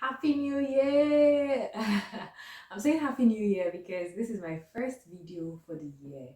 Happy New Year! I'm saying Happy New Year because this is my first video for the year.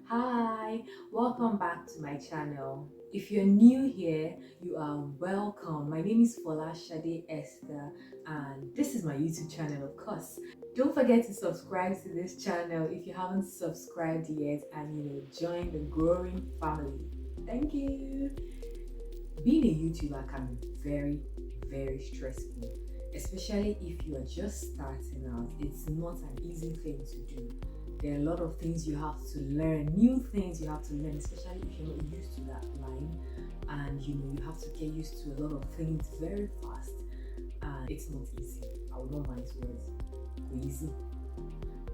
Hi, welcome back to my channel. If you're new here, you are welcome. My name is Folasade Esther, and this is my YouTube channel, of course. Don't forget to subscribe to this channel if you haven't subscribed yet, and join the growing family. Thank you. Being a YouTuber can be very, very stressful, especially if you are just starting out. It's not an easy thing to do. There are a lot of things you have to learn, new things you have to learn, especially if you're not used to that line. And you have to get used to a lot of things very fast. And it's not easy. I will not mind words. Easy.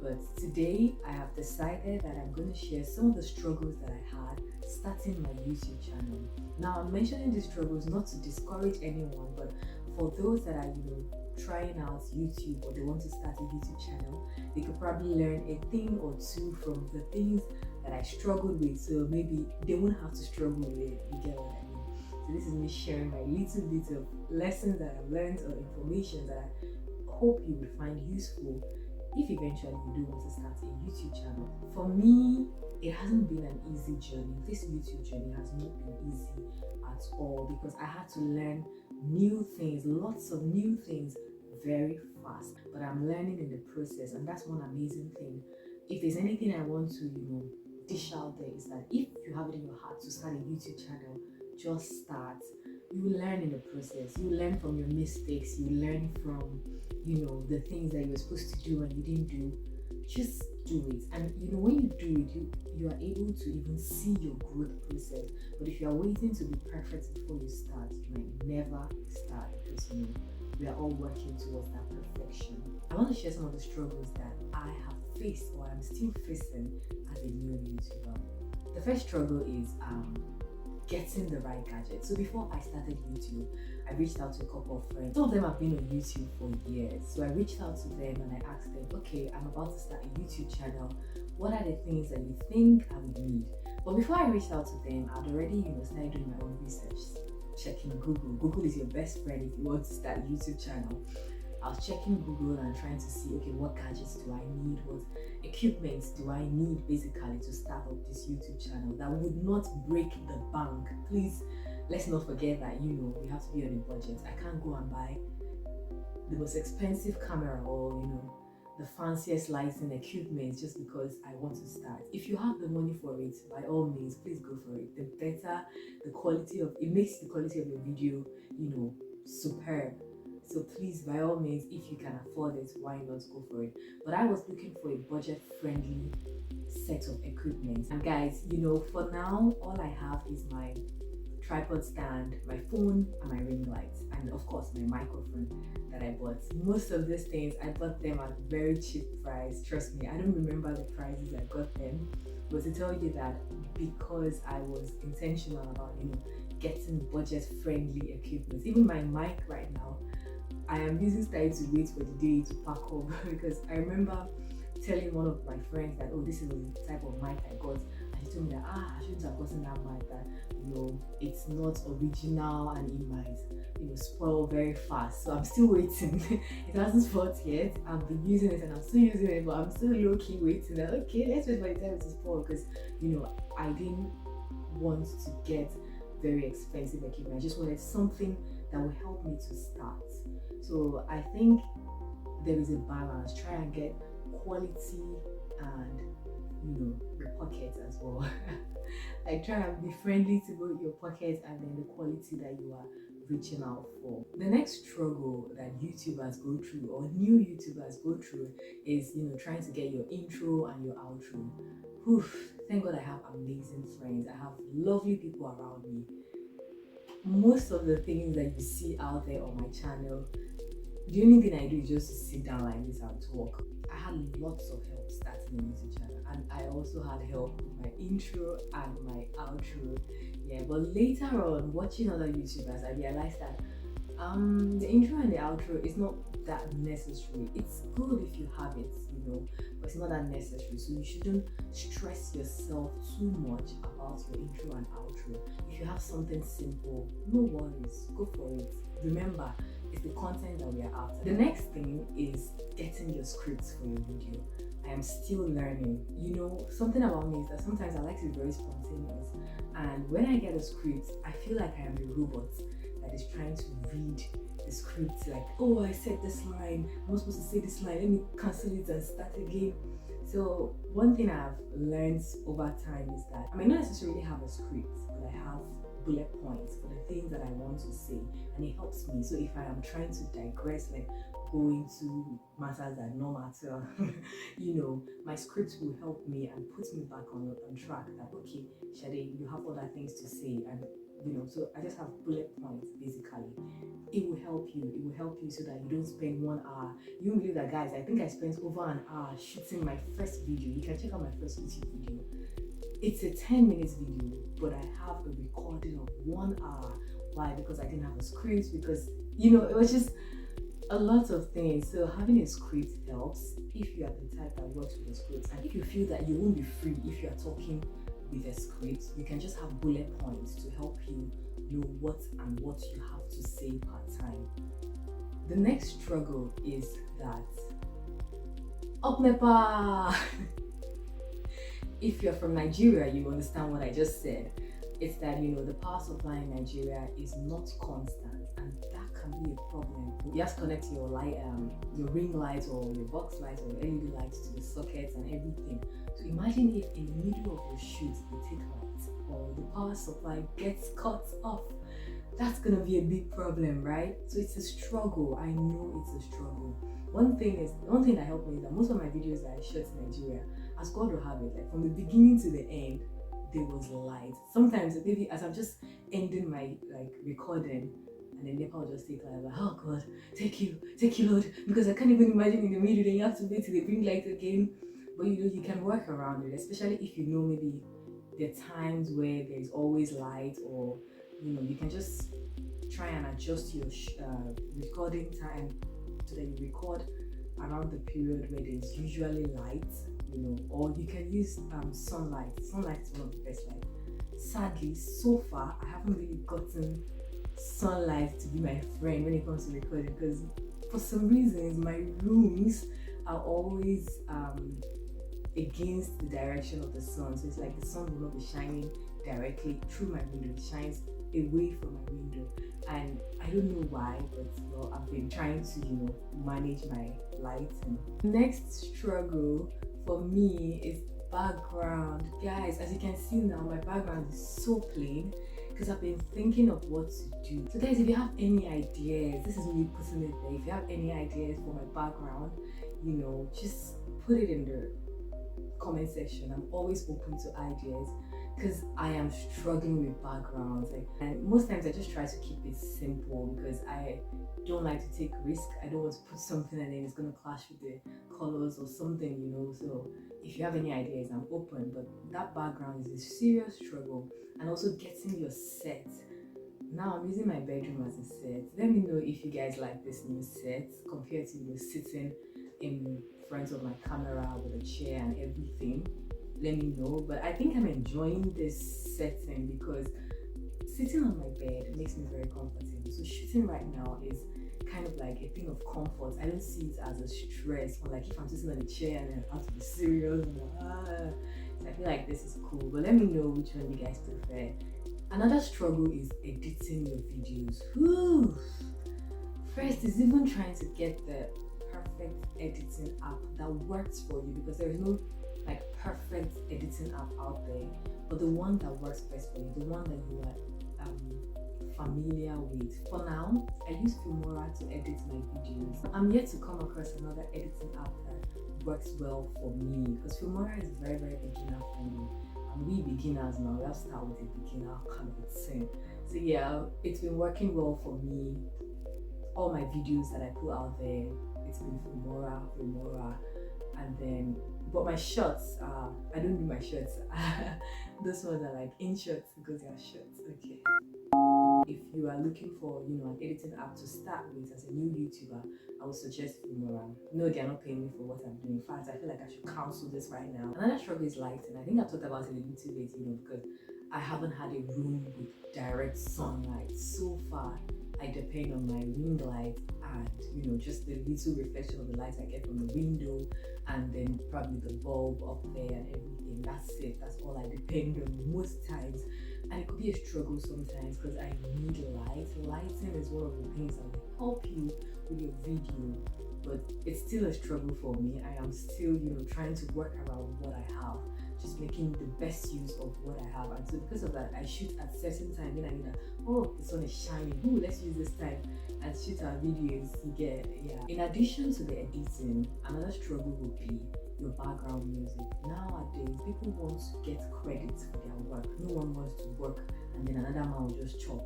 But today I have decided that I'm going to share some of the struggles that I had starting my YouTube channel. Now I'm mentioning these struggles not to discourage anyone, but for those that are trying out YouTube or they want to start a YouTube channel, they could probably learn a thing or two from the things that I struggled with, so maybe they won't have to struggle with it. You get what I mean? So this is me sharing my little bit of lessons that I've learned or information that I hope you will find useful if eventually you do want to start a YouTube channel. For me, it hasn't been an easy journey. This YouTube journey has not been easy at all because I had to learn new things, lots of new things very fast. But I'm learning in the process, and that's one amazing thing. If there's anything I want to, dish out there, is that if you have it in your heart to start a YouTube channel, just start. You will learn in the process. You learn from your mistakes. You learn from the things that you were supposed to do and you didn't do. Just do it. And when you do it, you are able to even see your growth process. But if you are waiting to be perfect before you start, you might never start because we are all working towards that perfection. I want to share some of the struggles that I have faced or I'm still facing as a new YouTuber. The first struggle is getting the right gadget. So before I started YouTube, I reached out to a couple of friends. Some of them have been on YouTube for years. So I reached out to them and I asked them, okay, I'm about to start a YouTube channel. What are the things that you think I would need? But before I reached out to them, I'd already started doing my own research, checking Google. Google is your best friend if you want to start a YouTube channel. I was checking Google and trying to see, okay, what gadgets do I need? What equipment do I need basically to start up this YouTube channel that would not break the bank? Please, let's not forget that, we have to be on a budget. I can't go and buy the most expensive camera or, the fanciest lighting equipment just because I want to start. If you have the money for it, by all means, please go for it. The better the quality of it makes the quality of your video, superb. So please, by all means, if you can afford it, why not go for it? But I was looking for a budget-friendly set of equipment. And guys, for now, all I have is my tripod stand, my phone, and my ring light, and of course my microphone that I bought. Most of these things I bought them at a very cheap price. Trust me, I don't remember the prices I got them, but to tell you that because I was intentional about getting budget-friendly equipment. Even my mic right now, I am using style to wait for the day to pack up because I remember telling one of my friends that, oh, this is the type of mic I got, and she told me that I shouldn't have gotten that mic, that it's not original and it might spoil very fast. So I'm still waiting. It hasn't spoiled yet. I've been using it and I'm still using it, but I'm still low-key waiting that, okay, let's wait for the time to spoil, because I didn't want to get very expensive equipment. I just wanted something that will help me to start. So I think there is a balance. Try and get quality and your pocket as well. Like, try and be friendly to both your pocket and then the quality that you are reaching out for. The next struggle that YouTubers go through or new YouTubers go through is trying to get your intro and your outro. Thank God I have amazing friends. I have lovely people around me. Most of the things that you see out there on my channel, the only thing I do is just sit down like this and talk. I had lots of help starting starting a YouTube channel, and I also had help with my intro and my outro. Yeah, but later on, watching other YouTubers, I realized that the intro and the outro is not that necessary. It's good if you have it, but it's not that necessary. So you shouldn't stress yourself too much about your intro and outro. If you have something simple, no worries, go for it. Remember, it's the content that we are after. The next thing is getting your scripts for your video. I am still learning. Something about me is that sometimes I like to be very spontaneous, and when I get a script, I feel like I am a robot that is trying to read the script, like, oh, I said this line, I'm not supposed to say this line, let me cancel it and start again. So one thing I've learned over time is that I may not necessarily have a script, but I have bullet points for the things that I want to say, and it helps me. So if I am trying to digress, like go into matters that no matter, my script will help me and put me back on track. That okay, Shade, you have other things to say, and so I just have bullet points basically. It will help you. It will help you so that you don't spend 1 hour. You won't believe that, guys. I think I spent over an hour shooting my first video. You can check out my first YouTube video. It's a 10-minute video, but I have a recording of 1 hour. Why? Because I didn't have a script, because it was just a lot of things. So having a script helps if you are the type that works with a script. And if you feel that you won't be free if you are talking with a script, you can just have bullet points to help you know what you have to say per time. The next struggle is that Opnepa. If you're from Nigeria, you understand what I just said. It's that the power supply in Nigeria is not constant, and that can be a problem. You have to connect your your ring lights or your box lights or LED lights to the sockets and everything. So imagine if in the middle of your shoot they take lights or the power supply gets cut off. That's gonna be a big problem, right? So it's a struggle. I know it's a struggle. One thing that helped me is that most of my videos that I shot in Nigeria, as God will have it, like from the beginning to the end, there was light. Sometimes maybe as I'm just ending my recording, and then Nepal will just take like, oh God, take you Lord, because I can't even imagine in the middle, then you have to wait till they bring light again. But you can work around it, especially if maybe there are times where there's always light, or you can just try and adjust your recording time so that you record around the period where there's usually light, or you can use sunlight. Sunlight is one of the best light. Sadly, so far I haven't really gotten sunlight to be my friend when it comes to recording, because for some reasons my rooms are always against the direction of the sun. So it's like the sun will not be shining directly through my window, it shines away from my window, and I don't know why, but I've been trying to manage my lighting. Next struggle for me is background. Guys, as you can see now, my background is so plain because I've been thinking of what to do. So guys, if you have any ideas, this is me putting it there, if you have any ideas for my background, just put it in the comment section. I'm always open to ideas because I am struggling with backgrounds, and most times I just try to keep it simple because I don't like to take risk. I don't want to put something and then it's going to clash with the colors or something, so if you have any ideas, I'm open. But that background is a serious struggle, and also getting your set. Now I'm using my bedroom as a set. Let me know if you guys like this new set compared to sitting in front of my camera with a chair and everything. Let me know. But I think I'm enjoying this setting because sitting on my bed makes me very comfortable. So shooting right now is kind of like a thing of comfort. I don't see it as a stress, or like if I'm sitting on a chair and I have to be serious. So I feel like this is cool. But let me know which one you guys prefer. Another struggle is editing your videos. Whew. First is even trying to get the perfect editing app that works for you, because there is no perfect editing app out there, but the one that works best for you, the one that you are familiar with. For now, I use Filmora to edit my videos. I'm yet to come across another editing app that works well for me, because Filmora is very, very beginner friendly, and we beginners now, we have to start with a beginner kind of thing. So yeah, it's been working well for me. All my videos that I put out there, it's been Filmora, and then But my shorts, I don't do my shorts. Those ones are like in shorts because they are shorts. Okay. If you are looking for, an editing app to start with as a new YouTuber, I would suggest Filmora. No, they are not paying me for what I'm doing. In fact, I feel like I should cancel this right now. Another struggle is lighting. I think I've talked about it a little bit, because I haven't had a room with direct sunlight. So far, I depend on my ring light and, just the little reflection of the light I get from the window, and then probably the bulb up there and everything. That's it. That's all I depend on most times. And it could be a struggle sometimes because I need light. Lighting is one of the things that will help you with your video, but it's still a struggle for me. I am still, trying to work around what I have, just making the best use of what I have. And so because of that, I shoot at certain time. Then I know that, oh, the sun is shining. Ooh, let's use this time and shoot our videos. You get, yeah. In addition to the editing, another struggle would be your background music. Nowadays, people want to get credit for their work. No one wants to work and then another man will just chop.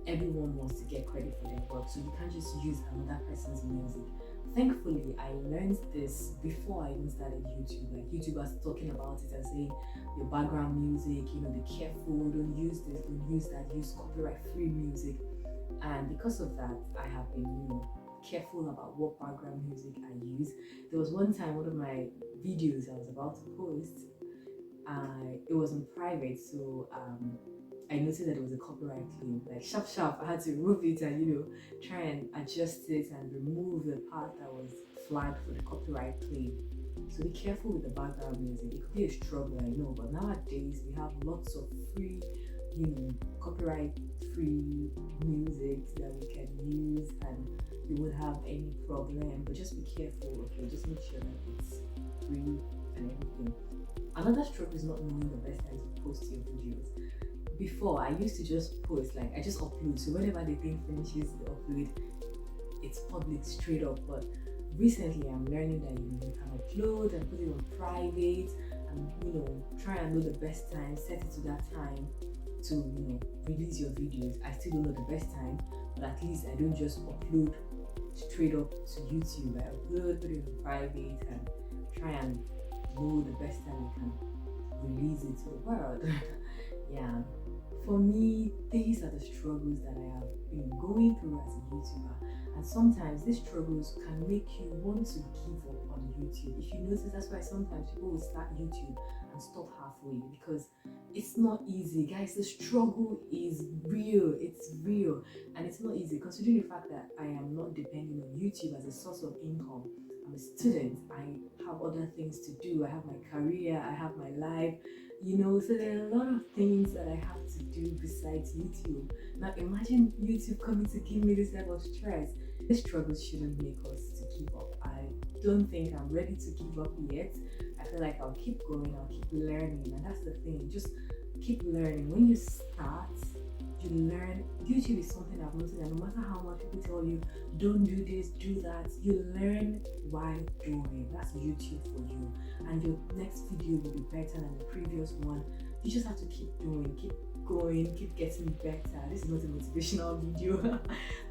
Everyone wants to get credit for their work, so you can't just use another person's music. Thankfully, I learned this before I even started YouTube. Like YouTubers talking about it and saying your background music, be careful, don't use this, don't use that, use copyright-free music. And because of that, I have been, careful about what background music I use. There was one time, one of my videos I was about to post, it was in private, so I noticed that it was a copyright claim. Like sharp, I had to remove it and try and adjust it and remove the part that was flagged for the copyright claim. So be careful with the background music. It could be a struggle, I know, but nowadays we have lots of free, copyright free music that we can use and you won't have any problem. But just be careful, okay? Just make sure that it's free and everything. Another struggle is not knowing the best time to post your videos. Before, I used to just post, like I just upload. So whenever the thing finishes the upload, it's public straight up. But recently I'm learning that you can upload and put it on private and try and know the best time, set it to that time to release your videos. I still don't know the best time, but at least I don't just upload straight up to YouTube. I upload, put it on private and try and know the best time I can release it to the world. Yeah, for me, these are the struggles that I have been going through as a YouTuber, and sometimes these struggles can make you want to give up on YouTube. If you notice, that's why sometimes people will start YouTube and stop halfway, because it's not easy, guys. The struggle is real. It's real, and it's not easy considering the fact that I am not depending on YouTube as a source of income. I'm a student. I have other things to do. I have my career. I have my life. So there are a lot of things that I have to do besides YouTube. Now imagine YouTube coming to give me this type of stress. This struggle shouldn't make us to give up. I don't think I'm ready to give up yet. I feel like I'll keep going, I'll keep learning, and that's the thing. Just keep learning. When you start, you learn. YouTube is something I've noticed that no matter how much people tell you, don't do this, do that, you learn while doing. That's YouTube for you. And your next video will be better than the previous one. You just have to keep doing, keep going, keep getting better. This is not a motivational video.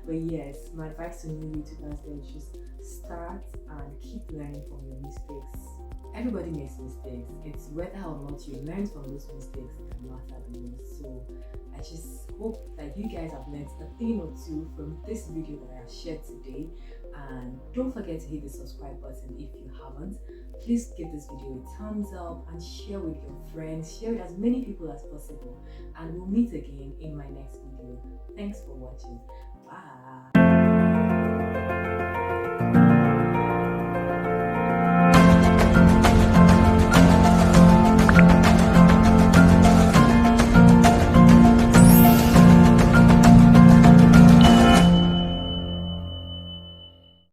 But yes, my advice to new YouTubers then is just start and keep learning from your mistakes. Everybody makes mistakes. It's whether or not you learn from those mistakes that matter the most. So I just hope that you guys have learned a thing or two from this video that I have shared today. And don't forget to hit the subscribe button if you haven't. Please give this video a thumbs up and share with your friends. Share with as many people as possible. And we'll meet again in my next video. Thanks for watching.